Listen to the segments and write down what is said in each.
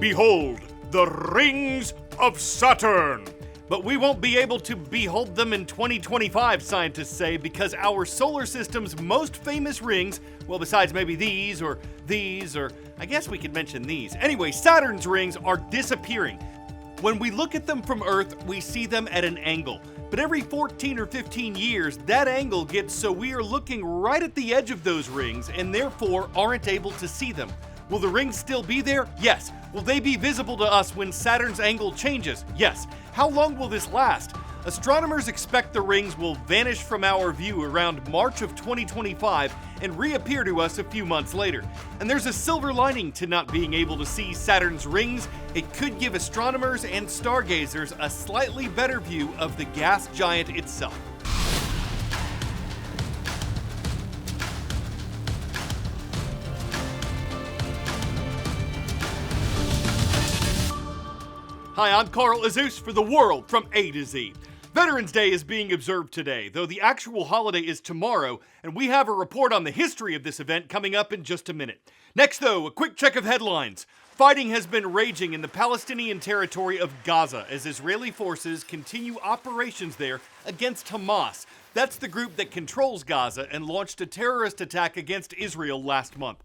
Behold, the rings of Saturn! But we won't be able to behold them in 2025, scientists say, because our solar system's most famous rings, well, besides maybe these, or I guess we could mention these. Anyway, Saturn's rings are disappearing. When we look at them from Earth, we see them at an angle. But every 14 or 15 years, that angle gets so we are looking right at the edge of those rings and therefore aren't able to see them. Will the rings still be there? Yes. Will they be visible to us when Saturn's angle changes? Yes. How long will this last? Astronomers expect the rings will vanish from our view around March of 2025 and reappear to us a few months later. And there's a silver lining to not being able to see Saturn's rings. It could give astronomers and stargazers a slightly better view of the gas giant itself. Hi, I'm Carl Azus for The World from A to Z. Veterans Day is being observed today, though the actual holiday is tomorrow, and we have a report on the history of this event coming up in just a minute. Next, though, a quick check of headlines. Fighting has been raging in the Palestinian territory of Gaza as Israeli forces continue operations there against Hamas. That's the group that controls Gaza and launched a terrorist attack against Israel last month.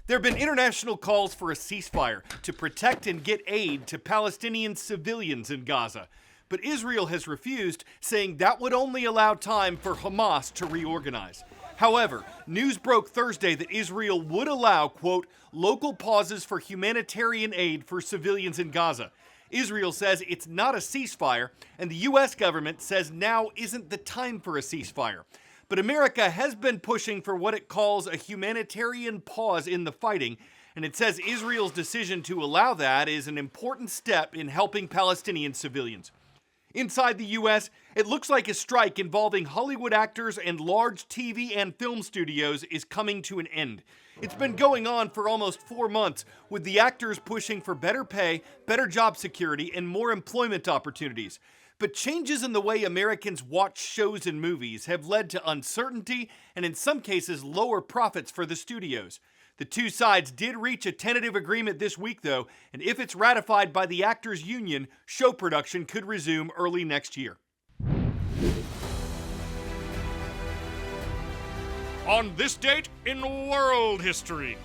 There have been international calls for a ceasefire to protect and get aid to Palestinian civilians in Gaza. But Israel has refused, saying that would only allow time for Hamas to reorganize. However, news broke Thursday that Israel would allow, quote, local pauses for humanitarian aid for civilians in Gaza. Israel says it's not a ceasefire, and the U.S. government says now isn't the time for a ceasefire. But America has been pushing for what it calls a humanitarian pause in the fighting, and it says Israel's decision to allow that is an important step in helping Palestinian civilians. Inside the U.S., it looks like a strike involving Hollywood actors and large TV and film studios is coming to an end. It's been going on for almost 4 months, with the actors pushing for better pay, better job security, and more employment opportunities. But changes in the way Americans watch shows and movies have led to uncertainty and in some cases lower profits for the studios. The two sides did reach a tentative agreement this week though, and if it's ratified by the actors' union, show production could resume early next year. On this date in world history.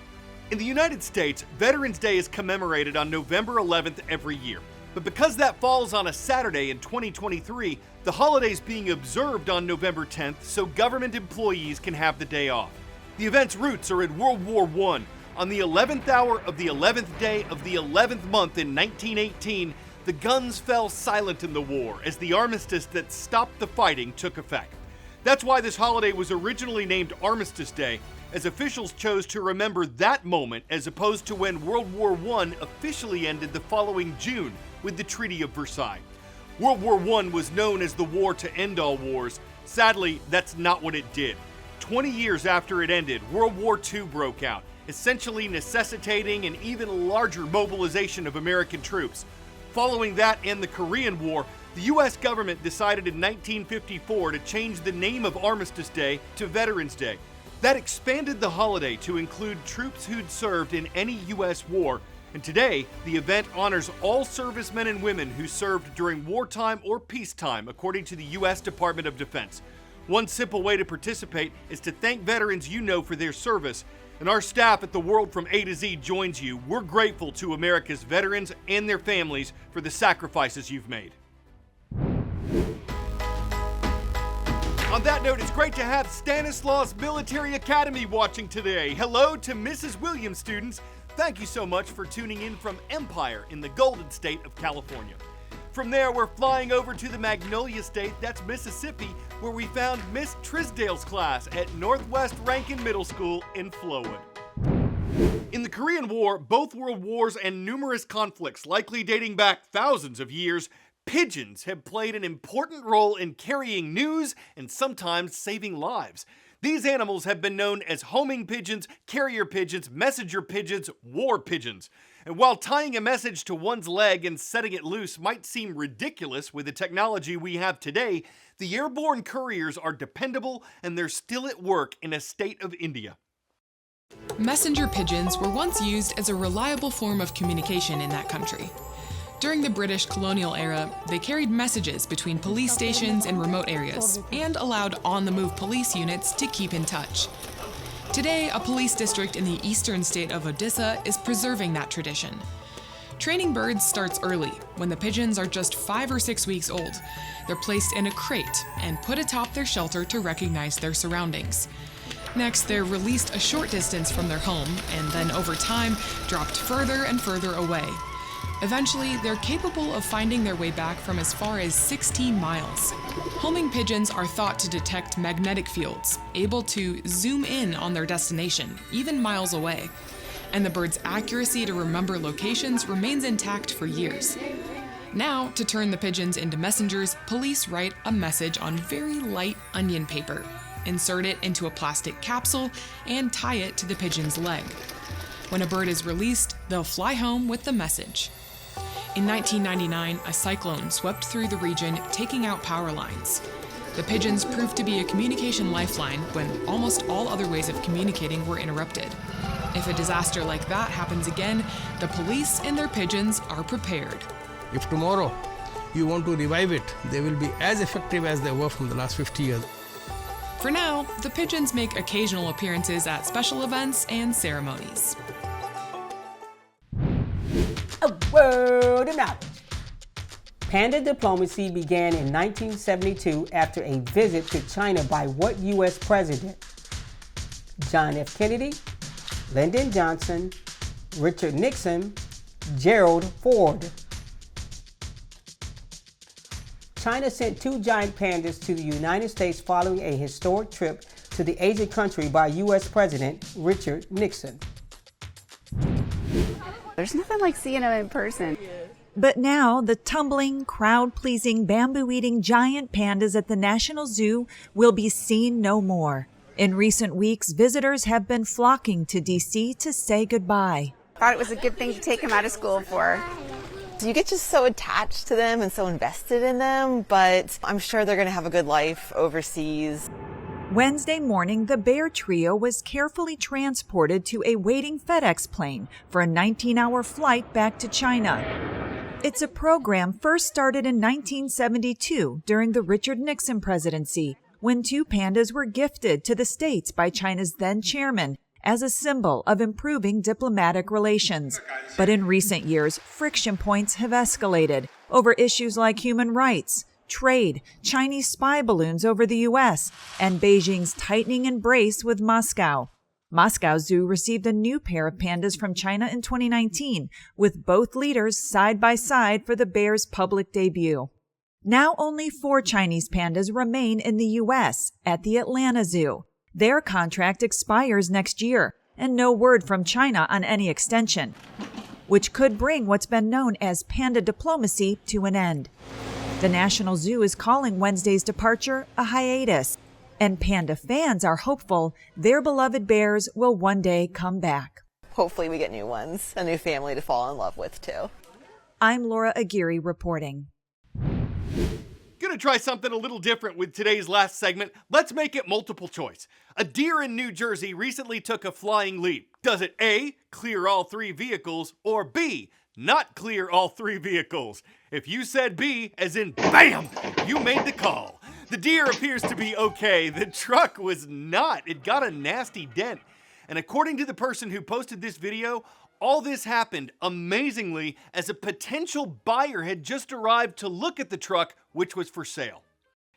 In the United States, Veterans Day is commemorated on November 11th every year. But because that falls on a Saturday in 2023, the holiday's being observed on November 10th so government employees can have the day off. The event's roots are in World War I. On the 11th hour of the 11th day of the 11th month in 1918, the guns fell silent in the war as the armistice that stopped the fighting took effect. That's why this holiday was originally named Armistice Day, as officials chose to remember that moment as opposed to when World War I officially ended the following June with the Treaty of Versailles. World War I was known as the war to end all wars. Sadly, that's not what it did. 20 years after it ended, World War II broke out, essentially necessitating an even larger mobilization of American troops. Following that and the Korean War, the U.S. government decided in 1954 to change the name of Armistice Day to Veterans Day. That expanded the holiday to include troops who'd served in any U.S. war, and today, the event honors all servicemen and women who served during wartime or peacetime, according to the U.S. Department of Defense. One simple way to participate is to thank veterans you know for their service, and our staff at The World from A to Z joins you. We're grateful to America's veterans and their families for the sacrifices you've made. On that note, it's great to have Stanislaus Military Academy watching today. Hello to Mrs. Williams students. Thank you so much for tuning in from Empire in the Golden State of California. From there, we're flying over to the Magnolia State, that's Mississippi, where we found Miss Trisdale's class at Northwest Rankin Middle School in Flowood. In the Korean War, both world wars, and numerous conflicts likely dating back thousands of years, pigeons have played an important role in carrying news and sometimes saving lives. These animals have been known as homing pigeons, carrier pigeons, messenger pigeons, war pigeons. And while tying a message to one's leg and setting it loose might seem ridiculous with the technology we have today, the airborne couriers are dependable and they're still at work in a state of India. Messenger pigeons were once used as a reliable form of communication in that country. During the British colonial era, they carried messages between police stations in remote areas and allowed on-the-move police units to keep in touch. Today, a police district in the eastern state of Odisha is preserving that tradition. Training birds starts early, when the pigeons are just 5 or 6 weeks old. They're placed in a crate and put atop their shelter to recognize their surroundings. Next, they're released a short distance from their home and then over time dropped further and further away. Eventually, they're capable of finding their way back from as far as 16 miles. Homing pigeons are thought to detect magnetic fields, able to zoom in on their destination, even miles away. And the bird's accuracy to remember locations remains intact for years. Now, to turn the pigeons into messengers, police write a message on very light onion paper, insert it into a plastic capsule, and tie it to the pigeon's leg. When a bird is released, they'll fly home with the message. In 1999, a cyclone swept through the region, taking out power lines. The pigeons proved to be a communication lifeline when almost all other ways of communicating were interrupted. If a disaster like that happens again, the police and their pigeons are prepared. If tomorrow you want to revive it, they will be as effective as they were from the last 50 years. For now, the pigeons make occasional appearances at special events and ceremonies. A word of knowledge. Panda diplomacy began in 1972 after a visit to China by what U.S. president? John F. Kennedy, Lyndon Johnson, Richard Nixon, Gerald Ford. China sent 2 giant pandas to the United States following a historic trip to the Asian country by U.S. President Richard Nixon. There's nothing like seeing them in person. But now, the tumbling, crowd-pleasing, bamboo-eating giant pandas at the National Zoo will be seen no more. In recent weeks, visitors have been flocking to D.C. to say goodbye. I thought it was a good thing to take them out of school for. You get just so attached to them and so invested in them, but I'm sure they're going to have a good life overseas. Wednesday morning, the bear trio was carefully transported to a waiting FedEx plane for a 19-hour flight back to China. It's a program first started in 1972 during the Richard Nixon presidency, when 2 pandas were gifted to the States by China's then chairman as a symbol of improving diplomatic relations. But in recent years, friction points have escalated over issues like human rights, trade, Chinese spy balloons over the U.S., and Beijing's tightening embrace with Moscow. Moscow Zoo received a new pair of pandas from China in 2019, with both leaders side by side for the bear's public debut. Now only 4 Chinese pandas remain in the U.S. at the Atlanta Zoo. Their contract expires next year, and no word from China on any extension, which could bring what's been known as panda diplomacy to an end. The National Zoo is calling Wednesday's departure a hiatus, and panda fans are hopeful their beloved bears will one day come back. Hopefully we get new ones, a new family to fall in love with too. I'm Laura Aguirre reporting. Gonna try something a little different with today's last segment. Let's make it multiple choice. A deer in New Jersey recently took a flying leap. Does it A, clear all 3 vehicles, or B, not clear all 3 vehicles? If you said B, as in BAM, you made the call. The deer appears to be okay. The truck was not. It got a nasty dent. And according to the person who posted this video, all this happened, amazingly, as a potential buyer had just arrived to look at the truck, which was for sale.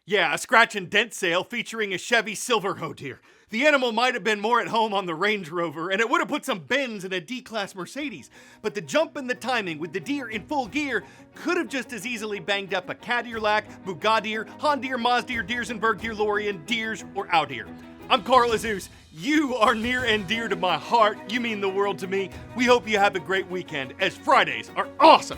Yeah, a scratch and dent sale featuring a Chevy Silverado deer. The animal might have been more at home on the Range Rover, and it would have put some bends in a D-Class Mercedes. But the jump in the timing with the deer in full gear could have just as easily banged up a Cadillac, Bugatti, Honda, Mazda, Deersenberg, Deer Lorien, Deers, or Oudeer. I'm Carl Azus. You are near and dear to my heart. You mean the world to me. We hope you have a great weekend, as Fridays are awesome.